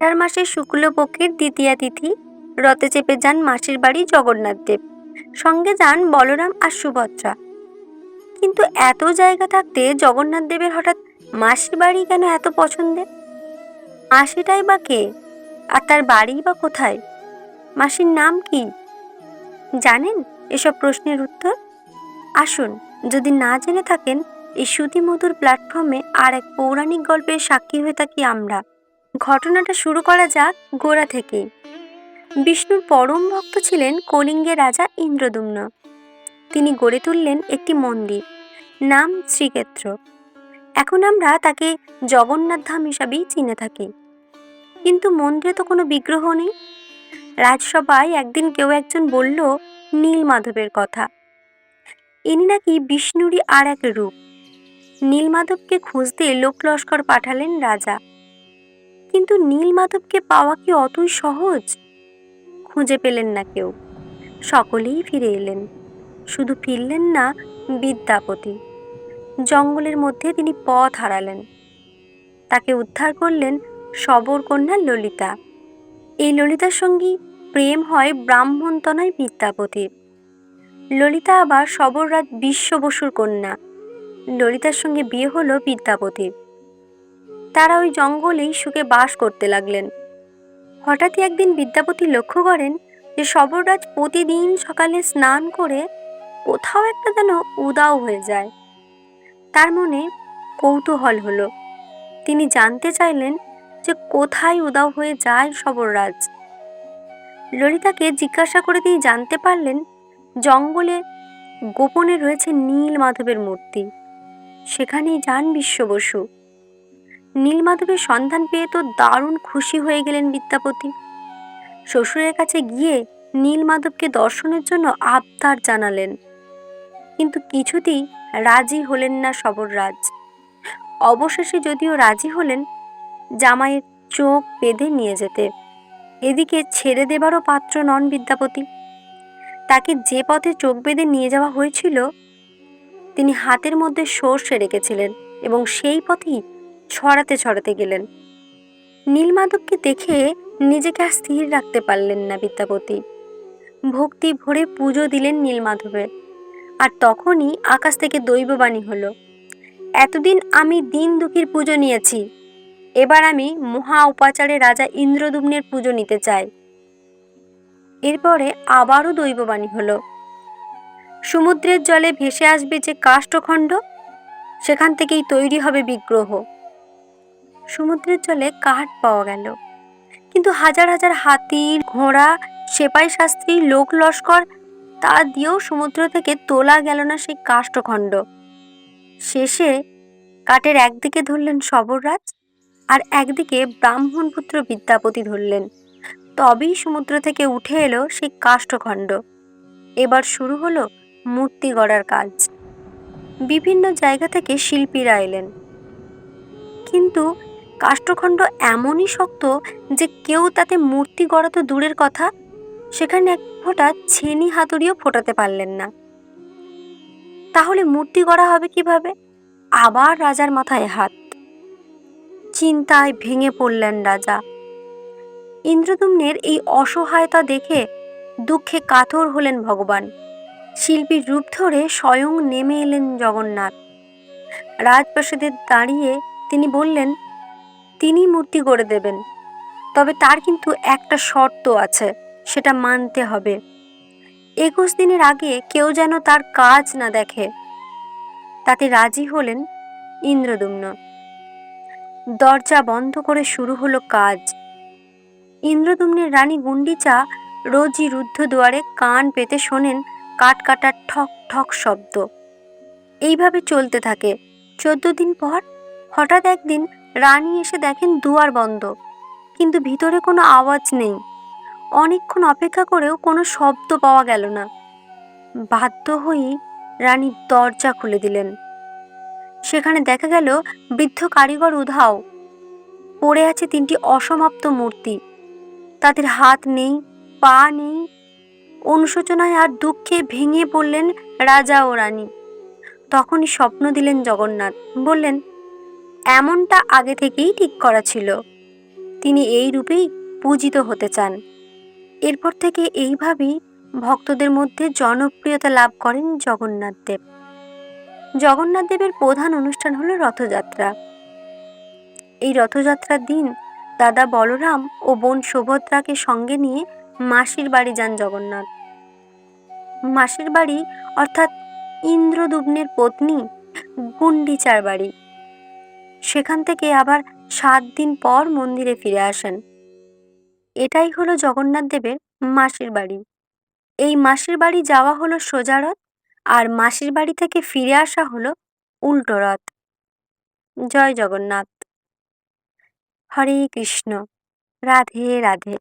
আষাঢ় মাসের শুক্লপক্ষের দ্বিতীয়া তিথি রথে চেপে যান মাসির বাড়ি জগন্নাথ দেব। সঙ্গে যান বলরাম আর সুভদ্রা। কিন্তু এত জায়গা থাকতে জগন্নাথ দেবের হঠাৎ মাসির বাড়ি কেন এত পছন্দের? মাসিটাই বা কে, আর তার বাড়ি বা কোথায়? মাসির নাম কি? জানেন এসব প্রশ্নের উত্তর? আসুন, যদি না জেনে থাকেন, এই শ্রুতিমধুর প্ল্যাটফর্মে আর এক পৌরাণিক গল্পের সাক্ষী হয়ে থাকি আমরা। ঘটনাটা শুরু করা যাক গোড়া থেকেই। বিষ্ণুর পরম ভক্ত ছিলেন কলিঙ্গের রাজা ইন্দ্রদ্যুম্ন। তিনি গড়ে তুললেন একটি মন্দির, নাম শ্রীক্ষেত্র। এখন আমরা তাকে জগন্নাথ ধাম হিসাবেই চিনে থাকি। কিন্তু মন্দিরে তো কোনো বিগ্রহ নেই। রাজসভায় একদিন কেউ একজন বলল নীলমাধবের কথা। ইনি নাকি বিষ্ণুরই আর এক রূপ। নীলমাধবকে খুঁজতে লোক লস্কর পাঠালেন রাজা। কিন্তু নীলমাধবকে পাওয়া কি অতই সহজ? খুঁজে পেলেন না কেউ। সকলেই ফিরে এলেন। শুধু ফিরলেন না বিদ্যাপতি। জঙ্গলের মধ্যে তিনি পথ হারালেন। তাকে উদ্ধার করলেন শবরকন্যা ললিতা। এই ললিতার সঙ্গী প্রেম হয় ব্রাহ্মণতনয় বিদ্যাপতির। ললিতা আবার শবররাজ বিশ্ব বসুর কন্যা। ললিতার সঙ্গে বিয়ে হলো বিদ্যাপতির। তারা ওই জঙ্গলেই সুখে বাস করতে লাগলেন। হঠাৎই একদিন বিদ্যাপতি লক্ষ্য করেন যে শবররাজ প্রতিদিন সকালে স্নান করে কোথাও একটা যেন উধাও হয়ে যায়। তার মনে কৌতূহল হলো। তিনি জানতে চাইলেন যে কোথায় উধাও হয়ে যায় শবররাজ। ললিতাকে জিজ্ঞাসা করে তিনি জানতে পারলেন জঙ্গলে গোপনে রয়েছে নীলমাধবের মূর্তি। সেখানেই যান বিশ্ব বসু। নীলমাধবের সন্ধান পেয়ে তো দারুণ খুশি হয়ে গেলেন বিদ্যাপতি। শ্বশুরের কাছে গিয়ে নীলমাধবকে দর্শনের জন্য আবদার জানালেন। কিন্তু কিছুতেই রাজি হলেন না শবররাজ। অবশেষে যদিও রাজি হলেন জামাইয়ের চোখ বেঁধে নিয়ে যেতে। এদিকে ছেড়ে দেবারও পাত্র নন বিদ্যাপতি। তাকে যে পথে চোখ বেঁধে নিয়ে যাওয়া হয়েছিল তিনি হাতের মধ্যে সর্ষে রেখেছিলেন এবং সেই পথেই ছড়াতে ছড়াতে গেলেন। নীলমাধবকে দেখে নিজেকে আর স্থির রাখতে পারলেন না বিদ্যাপতি। ভক্তি ভরে পুজো দিলেন নীলমাধবের। আর তখনই আকাশ থেকে দৈববাণী হলো, এতদিন আমি দিন দুঃখীর পুজো নিয়েছি, এবার আমি মহা উপাচারে রাজা ইন্দ্রদ্যুম্নের পুজো নিতে চাই। এরপরে আবারও দৈববাণী হলো, সমুদ্রের জলে ভেসে আসবে যে কাষ্ঠখণ্ড, সেখান থেকেই তৈরি হবে বিগ্রহ। সমুদ্রের জলে কাঠ পাওয়া গেল, কিন্তু হাজার হাজার হাতি, ঘোড়া, সেপাই শাস্ত্রী, লোক লস্কর, তা দিয়েও সমুদ্র থেকে তোলা গেল না সেই কাষ্ঠখণ্ড। শেষে কাঠের একদিকে ধরলেন শবররাজ, আর একদিকে ব্রাহ্মণপুত্র বিদ্যাপতি ধরলেন। তবেই সমুদ্র থেকে উঠে এলো সেই কাষ্ঠখণ্ড। এবার শুরু হলো মূর্তি গড়ার কাজ। বিভিন্ন জায়গা থেকে শিল্পীরা এলেন, কিন্তু কাষ্ঠখণ্ড এমনই শক্ত যে কেউ তাতে মূর্তি গড়া তো দূরের কথা, সেখানে এক ফোঁটা ছেনি হাতুড়িও ফোটাতে পারলেন না। তাহলে মূর্তি গড়া হবে কিভাবে? আবার রাজার মাথায় হাত। চিন্তায় ভেঙে পড়লেন রাজা। ইন্দ্রদ্যুম্নের এই অসহায়তা দেখে দুঃখে কাতর হলেন ভগবান। শিল্পীর রূপ ধরে স্বয়ং নেমে এলেন জগন্নাথ। রাজপ্রাসাদে দাঁড়িয়ে তিনি বললেন তিনি মূর্তি গড়ে দেবেন, তবে তার কিন্তু একটা শর্ত আছে, সেটা মানতে হবে। 21 দিনের আগে কেউ যেন তার কাজ না দেখে। তাতে রাজি হলেন ইন্দ্রদ্যুম্ন। দরজা বন্ধ করে শুরু হলো কাজ। ইন্দ্রদ্যুম্নের রানী গুন্ডিচা রোজই রুদ্ধ দুয়ারে কান পেতে শোনেন কাঠ কাটার ঠক ঠক শব্দ। এইভাবে চলতে থাকে। 14 দিন পর হঠাৎ একদিন রানী এসে দেখেন দুয়ার বন্ধ, কিন্তু ভিতরে কোনো আওয়াজ নেই। অনেকক্ষণ অপেক্ষা করেও কোনো শব্দ পাওয়া গেল না। বাধ্য হয়েই রানী দরজা খুলে দিলেন। সেখানে দেখা গেল বৃদ্ধ কারিগর উধাও। পড়ে আছে 3টি অসমাপ্ত মূর্তি। তাদের হাত নেই, পা নেই। অনুশোচনায় আর দুঃখে ভেঙে পড়লেন রাজা ও রানী। তখনই স্বপ্ন দিলেন জগন্নাথ। বললেন, এমনটা আগে থেকেই ঠিক করা ছিল। তিনি এই রূপেই পূজিত হতে চান। এরপর থেকে এইভাবেই ভক্তদের মধ্যে জনপ্রিয়তা লাভ করেন জগন্নাথ দেব। জগন্নাথ দেবের প্রধান অনুষ্ঠান হলো রথযাত্রা। এই রথযাত্রার দিন দাদা বলরাম ও বোন সুভদ্রাকে সঙ্গে নিয়ে মাসির বাড়ি যান জগন্নাথ। মাসির বাড়ি অর্থাৎ ইন্দ্রদুম্নের পত্নী গুন্ডিচার বাড়ি। সেখান থেকে আবার 7 দিন পর মন্দিরে ফিরে আসেন। এটাই হলো জগন্নাথ দেবের মাসির বাড়ি। এই মাসির বাড়ি যাওয়া হলো সোজা রথ, আর মাসির বাড়ি থেকে ফিরে আসা হলো উল্টো রথ। জয় জগন্নাথ। হরে কৃষ্ণ। রাধে রাধে।